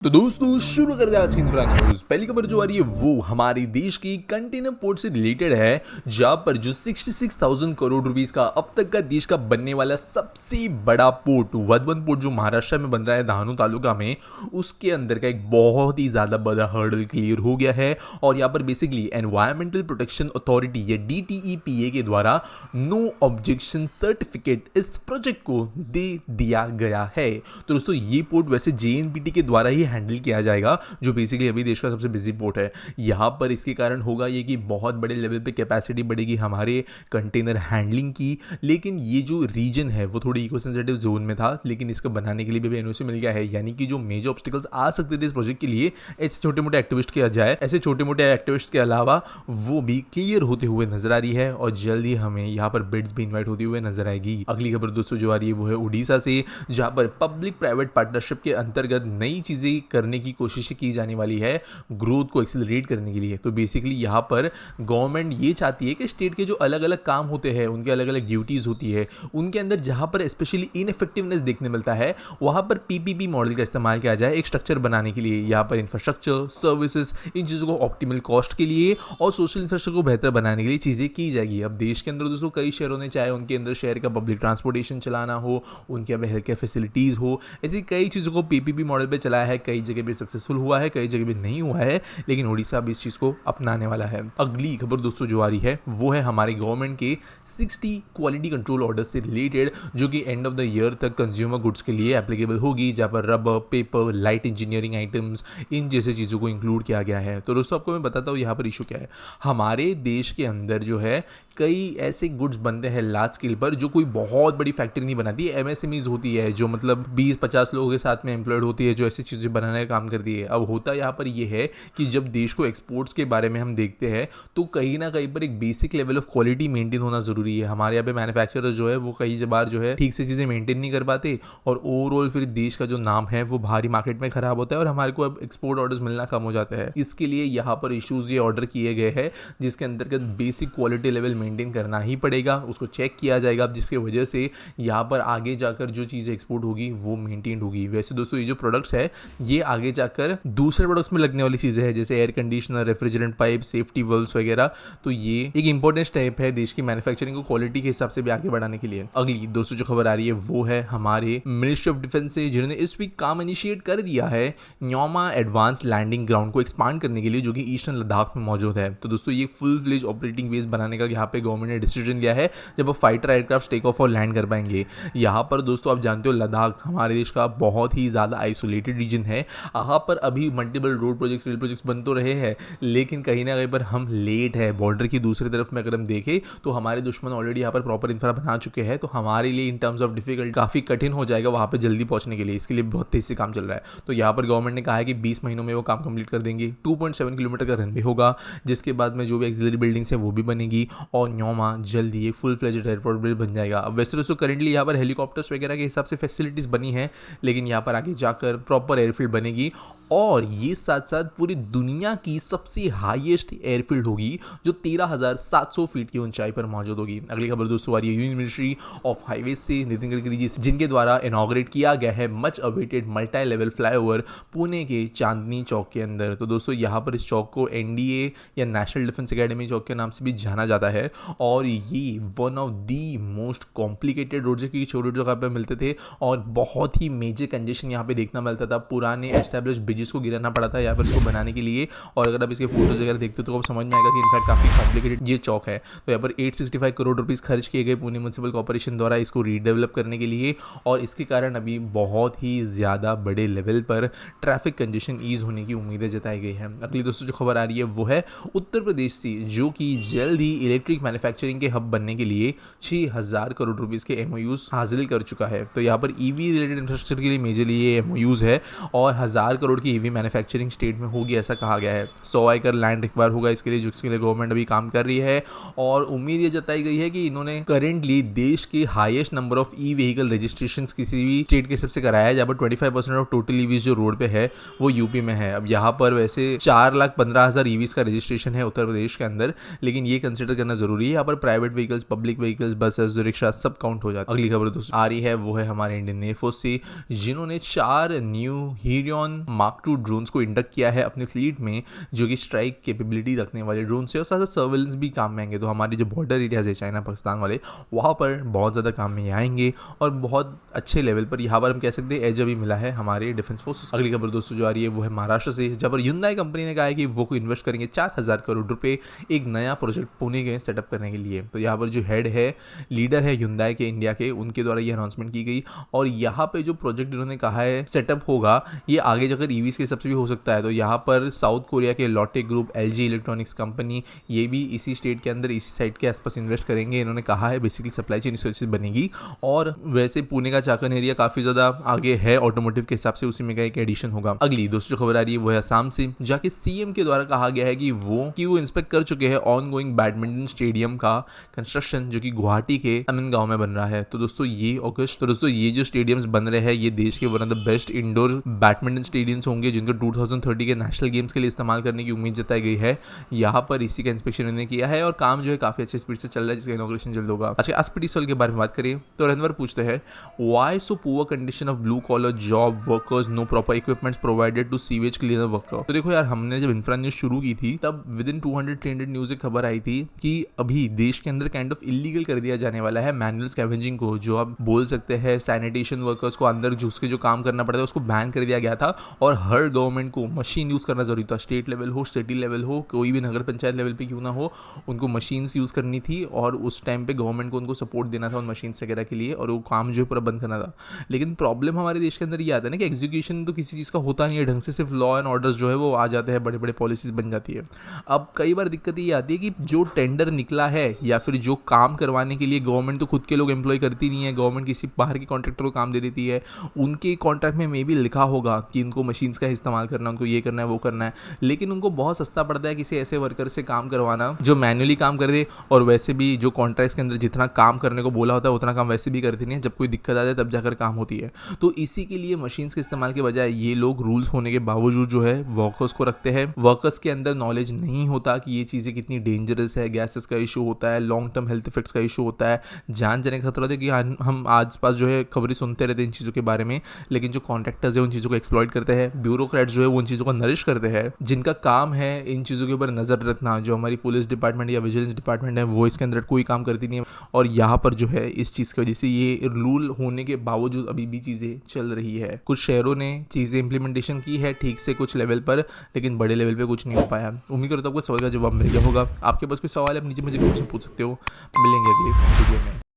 तो दोस्तों शुरू कर दिया आज की इंफ्रा न्यूज। पहली खबर जो आ रही है वो हमारे देश की कंटेनर पोर्ट से रिलेटेड है, जहां पर जो 66,000 करोड़ रुपीस का अब तक का देश का बनने वाला सबसे बड़ा पोर्ट वधवन पोर्ट जो महाराष्ट्र में बन रहा है धानू तालुका में, उसके अंदर का एक बहुत ही ज्यादा बड़ा हर्डल क्लियर हो गया है। और यहाँ पर बेसिकली एनवायरमेंटल प्रोटेक्शन अथॉरिटी या DTEPA के द्वारा नो ऑब्जेक्शन सर्टिफिकेट इस प्रोजेक्ट को दे दिया गया है। तो दोस्तों ये पोर्ट वैसे JNPT के द्वारा ही हैंडल किया जाएगा, जो बेसिकली अभी देश का सबसे बिजी पोर्ट है। यहाँ पर इसके कारण होगा ये कि बहुत बड़े लेवल पे कैपेसिटी बढ़ेगी हमारे कंटेनर हैंडलिंग की। लेकिन ये जो रीजन है वो थोड़ी इको सेंसिटिव जोन में था, लेकिन इसको बनाने के लिए भी NOC मिल गया है। यानी कि जो मेजर ऑब्स्टिकल्स आ सकते थे इस प्रोजेक्ट के लिए, ऐसे छोटे मोटे एक्टिविस्ट किया जाए, ऐसे छोटे मोटे एक्टिविस्ट के अलावा वो भी क्लियर होते हुए नजर आ रही है। और जल्द ही हमें यहाँ पर बिड्स भी इन्वाइट होती हुए नजर आएगी। अगली खबर दोस्तों जो आ रही है वो है उड़ीसा से, जहाँ पर पब्लिक प्राइवेट पार्टनरशिप के अंतर्गत नई चीजें करने की कोशिश की जाने वाली है ग्रोथ को एक्सेलरेट करने के लिए। तो बेसिकली यहाँ पर गवर्नमेंट ये चाहती है कि स्टेट के जो अलग अलग काम होते हैं, उनके अलग अलग ड्यूटीज होती है, उनके अंदर जहाँ पर स्पेशली इनइफेक्टिवनेस देखने मिलता है, वहाँ पर PPP मॉडल का इस्तेमाल किया जाए एक स्ट्रक्चर बनाने के लिए। यहाँ पर इंफ्रास्ट्रक्चर, सर्विसेज, इन चीज़ों को ऑप्टिमल कॉस्ट के लिए और सोशल इंफ्रास्ट्रक्चर को बेहतर बनाने के लिए चीज़ें की जाएगी। अब देश के अंदर दोस्तों कई शहरों ने चाहे उनके अंदर शहर का पब्लिक ट्रांसपोर्टेशन चलाना हो, उनके अंदर हेल्थ केयर फैसिलिटीज़ हो, ऐसी कई चीज़ों को PPP मॉडल पे चलाया है। कई जगह पे सक्सेसफुल हुआ है, कई जगह पे नहीं हुआ है, लेकिन उड़ीसा अब इस चीज़ को अपनाने वाला है। अगली खबर दोस्तों जो आ रही है वो है हमारे गवर्नमेंट के 60 क्वालिटी कंट्रोल ऑर्डर से रिलेटेड, जो कि एंड ऑफ द ईयर तक कंज्यूमर गुड्स के लिए एप्लीकेबल होगी, जहाँ पर rubber, paper, light engineering items, इन जैसे चीज़ों को इंक्लूड किया गया है। तो दोस्तों आपको मैं बताता हूँ यहाँ पर इशू क्या है। हमारे देश के अंदर जो है कई ऐसे गुड्स बनते हैं लार्ज स्केल पर, जो कोई बहुत बड़ी फैक्ट्री नहीं बनाती है, MSMEs होती है, जो मतलब 20-50 लोगों के साथ में एम्प्लॉयड होती है, जो ऐसी चीज़ें बनाने का काम करती है। अब होता यहाँ पर यह है कि जब देश को एक्सपोर्ट्स के बारे में हम देखते हैं तो कहीं ना कहीं पर एक basic level of quality maintain होना जरूरी है। हमारे यहाँ पे मैन्युफैक्चरर्स जो है वो कई बार जो है ठीक से चीज़ें मेंटेन नहीं कर पाते, और ओवरऑल फिर देश का जो नाम है वो बाहरी मार्केट में खराब होता है और हमारे को अब एक्सपोर्ट ऑर्डर्स मिलना कम हो जाता है। इसके लिए यहाँ पर इशूज़ ये ऑर्डर किए गए हैं, जिसके अंतर्गत बेसिक क्वालिटी लेवल मेंटेन करना ही पड़ेगा, उसको चेक किया जाएगा, जिसकी वजह से यहाँ पर आगे जाकर जो चीज़ें एक्सपोर्ट होगी वो मेंटेन होगी। वैसे दोस्तों ये जो प्रोडक्ट्स है ये आगे जाकर दूसरे प्रोडक्ट्स में लगने वाली चीज़ें हैं, जैसे air conditioner, refrigerant pipe, safety valves वगैरह। तो ये एक इंपॉर्टेंट स्टेप है देश की मैन्युफैक्चरिंग को क्वालिटी के हिसाब से भी आगे बढ़ाने के लिए। अगली दोस्तों जो खबर आ रही है वो है हमारे मिनिस्ट्री ऑफ डिफेंस से, जिन्होंने इस वीक काम इनिशिएट कर दिया है न्योमा एडवांस लैंडिंग ग्राउंड को एक्सपांड करने के लिए, जो कि ईस्टर्न लद्दाख में मौजूद है। तो दोस्तों ये फुल फ्लेज ऑपरेटिंग बेस बनाने का यहाँ पे गवर्नमेंट ने डिसीजन लिया है, जब वो फाइटर एयरक्राफ्ट टेक ऑफ और लैंड कर पाएंगे। यहाँ पर दोस्तों आप जानते हो लद्दाख हमारे देश का बहुत ही ज़्यादा आइसोलेटेड रीजन है। यहाँ पर अभी multiple road projects, rail projects बन तो रहे हैं, लेकिन कहीं ना कहीं पर हम लेट है। बॉर्डर की दूसरी तरफ में अगर हम देखें तो हमारे दुश्मन ऑलरेडी यहाँ पर प्रॉपर इंफ्रा बना चुके हैं, तो हमारे लिए इन टर्म्स ऑफ डिफिकल्ट काफ़ी कठिन हो जाएगा वहाँ पे जल्दी पहुँचने के लिए। इसके लिए बहुत तेज़ी से काम चल रहा है। तो यहाँ पर गवर्नमेंट ने कहा है कि 20 महीनों में वो काम कंप्लीट कर देंगे। 2.7 किलोमीटर का रनवे होगा, जिसके बाद में जो भी एक्सिलरी बिल्डिंग्स है वो भी बनेगी, और न्योमा जल्दी एक फुल फ्लेज्ड एयरपोर्ट भी बन जाएगा। अब वैसे दोस्तों करेंटली यहाँ पर हेलीकॉप्टर्स वगैरह के हिसाब से फैसिलिटीज़ बनी है, लेकिन यहाँ पर आगे जाकर प्रॉपर एयरफील्ड बनेगी, और ये साथ साथ पूरी दुनिया की सबसे हाईएस्ट एयरफील्ड होगी, जो 13,700 फीट की ऊंचाई पर मौजूद होगी। अगली खबर दोस्तों आ रही है यूनियन मिनिस्ट्री ऑफ हाईवेज से, नितिन गडकरी जी, जिनके द्वारा इनॉग्रेट किया गया है much awaited multi level flyover Pune के चांदनी चौक के अंदर। तो दोस्तों यहाँ पर इस चौक को NDA या नेशनल डिफेंस एकेडमी चौक के नाम से भी जाना जाता है, और ये one of the most complicated road, क्योंकि छोटे जगह पर मिलते थे और बहुत ही मेजर कंजेशन यहाँ पे देखना मिलता था। पुराने एस्टेब्लिश जिसको गिराना पड़ा था यहाँ पर इसको बनाने के लिए। और अगर आप इसके फोटोज वगैरह देखते हो तो आपको समझ में आएगा कि इनफैक्ट काफी कॉम्प्लिकेटेड ये चौक है। तो यहाँ पर 865 करोड़ रुपीस खर्च किए गए पुणे म्युनिसिपल कॉर्पोरेशन द्वारा इसको रीडेवलप करने के लिए, और इसके कारण अभी बहुत ही ज्यादा बड़े लेवल पर ट्रैफिक कंजेशन ईज होने की उम्मीदें जताई गई हैं। अगली दोस्तों जो खबर आ रही है वो है उत्तर प्रदेश से, जो कि जल्द ही इलेक्ट्रिक मैन्युफैक्चरिंग के हब बनने के लिए 6,000 करोड़ रुपीस के MOUs हासिल कर चुका है। तो यहाँ पर EV रिलेटेड इंफ्रास्ट्रक्चर के लिए मेजरली ये MOUs है, और 1,000 करोड़ की EV मैन्युफैक्चरिंग स्टेट में होगी ऐसा कहा गया है। 100 एकड़ लैंड रिक्वायर होगा इसके लिए, जिसके लिए गवर्नमेंट अभी काम कर रही है, और उम्मीद ये जताई गई है कि इन्होंने करेंटली देश के highest number of e-vehicle registration किसी भी स्टेट के सबसे कराया है, जहाँ पर 25% ऑफ टोटल ईवीज जो रोड पे है वो यूपी में है। अब यहाँ पर वैसे 4,15,000 ईवीज का रजिस्ट्रेशन है उत्तर प्रदेश के अंदर, लेकिन ये कंसिडर करना जरूरी है। यहाँ पर private vehicles, public vehicles, buses, rickshaw सब काउंट हो जाता है। अगली खबर दोस्तों आ रही है वो है हमारे इंडियन एयरफोर्स से, जिन्होंने 4 न्यू हीरियन मार्क मार्क 2 ड्रोन्स को इंडक्ट किया है अपने फ्लीट में, जो कि स्ट्राइक कैपेबिलिटी रखने वाले ड्रोन से और साथ साथ सर्वेलेंस भी काम में आएंगे। तो हमारे जो बॉर्डर एरियाज है चाइना पाकिस्तान वाले, वहाँ पर बहुत ज़्यादा काम में आएंगे और बहुत अच्छे लेवल पर यहाँ पर हम कह सकते हैं एज अभी मिला है हमारे डिफेंस फोर्सेस। अगली खबर दोस्तों जो आ रही है वो है महाराष्ट्र से, जहाँ पर Hyundai कंपनी ने कहा है कि वो को इन्वेस्ट करेंगे 4000 करोड़ रुपए एक नया प्रोजेक्ट पुणे के सेटअप करने के लिए। तो यहाँ पर जो हेड है, लीडर है Hyundai के इंडिया के, उनके द्वारा ये अनाउंसमेंट की गई और यहाँ पे जो प्रोजेक्ट इन्होंने कहा है सेटअप होगा, ये आगे जाकर ईवीज के हिसाब से भी हो सकता है। तो यहाँ पर साउथ कोरिया के Lotte group, LG electronics company, ये भी इसी स्टेट के अंदर इसी साइड के आसपास इन्वेस्ट करेंगे। इन्होंने कहा है बेसिकली सप्लाई चेन इस बनेगी और वैसे पुणे का चाकन एरिया काफी ज्यादा आगे है ऑटोमोटिव के हिसाब से, उसी में का एक एडिशन होगा। अगली दोस्तों खबर आ रही है वो है असम से, जाके सीएम के द्वारा कहा गया है कि वो इंस्पेक्ट कर चुके हैं ऑनगोइंग बैडमिंटन स्टेडियम का कंस्ट्रक्शन, जो कि गुवाहाटी के अनंत गांव में बन रहा है। तो दोस्तों ये जो स्टेडियम्स बन रहे हैं ये देश के one of the best indoor badminton stadiums होंगे, जिनको 2030 के नेशनल गेम्स के लिए इस्तेमाल करने की उम्मीद जताई गई है। यहाँ पर इसी का इंस्पेक्शन इन्होंने किया है और काम जो है काफी अच्छे स्पीड से चल रहा है, जिसका इनॉग्रेशन जल्द होगा। अच्छा, एसपीटी सॉल के बारे में बात करें तो रनवर पूछते हैं why so poor condition of blue collar job workers, no proper equipments provided to sewage cleaner worker. तो देखो यार, हमने जब इंफ्रा न्यूज शुरू की थी तब विद इन 200-300 न्यूज एक खबर आई थी कि अभी देश के अंदर काइंड ऑफ इलीगल कर दिया जाने वाला है मैनुअल स्कैवेंजिंग को, जो आप बोल सकते हैं सैनिटेशन वर्कर्स को अंदर घुस के जो काम करना पड़ता है उसको बैन कर दिया गया था और हर गवर्नमेंट को मशीन यूज करना जरूरी था। स्टेट लेवल हो, सिटी लेवल हो, कोई भी नगर पंचायत लेवल पे क्यों ना हो, उनको मशीन्स यूज करनी थी और उस टाइम पे गवर्नमेंट को उनको सपोर्ट देना था उन मशीन्स वगैरह के लिए और वो काम जो है पूरा बंद करना था। लेकिन प्रॉब्लम हमारे देश के अंदर ये आता है ना कि एग्जीक्यूशन तो किसी चीज़ का होता नहीं है ढंग से, सिर्फ लॉ एंड ऑर्डर्स जो है वो आ जाते हैं, बड़े बड़े पॉलिसीज बन जाती है। अब कई बार दिक्कत ये आती है कि जो टेंडर निकला है या फिर जो काम करवाने के लिए गवर्नमेंट तो खुद के लोग एम्प्लॉय करती नहीं है, गवर्नमेंट किसी बाहर के कॉन्ट्रैक्टर को काम दे देती है। उनके कॉन्ट्रैक्ट में मे भी लिखा होगा कि इनको मशीन्स का इस्तेमाल करना, उनको ये करना है वो करना है, लेकिन उनको बहुत सस्ता पड़ता है किसी ऐसे वर्कर से काम करवाना जो मैन्युअली काम कर दे और वैसे भी जो कॉन्ट्रैक्ट्स के अंदर जितना काम करने को बोला होता है उतना काम वैसे भी करती नहीं है, जब कोई दिक्कत आती है तब जाकर काम होती है। तो इसी के लिए मशीन्स के इस्तेमाल के बजाय ये लोग रूल्स होने के बावजूद जो है वर्कर्स को रखते हैं। वर्कर्स के अंदर नॉलेज नहीं होता कि ये चीज़ें कितनी डेंजरस है, गैसेस का इशू होता है, लॉन्ग टर्म हेल्थ इफेक्ट्स का इशू होता है, जान जाने का खतरा होता है कि हम आसपास जो है खबरें सुनते रहते हैं इन चीज़ों के बारे में, लेकिन जो कॉन्ट्रैक्टर्स है उन चीज़ों को एक्सप्लॉइट करते हैं, ब्यूरोक्रेट्स जो है वो उन चीज़ों को नरिश करते हैं, जिनका काम है इन चीज़ों के ऊपर नज़र रखना। जो हमारी पुलिस डिपार्टमेंट या विजिलेंस डिपार्टमेंट है वो इसके अंदर कोई काम करती नहीं है और यहाँ पर जो है इस चीज़ की वजह से ये रूल होने के बावजूद अभी भी चीज़ें चल रही है। कुछ शहरों ने चीज़ें इंप्लीमेंटेशन की है ठीक से कुछ लेवल पर, लेकिन बड़े लेवल पे कुछ नहीं हो पाया। उम्मीद करता हूँ आपको सवाल का जवाब मिल गया होगा। आपके पास कोई सवाल है आप नीचे मुझे पूछ सकते हो। मिलेंगे अगले वीडियो में।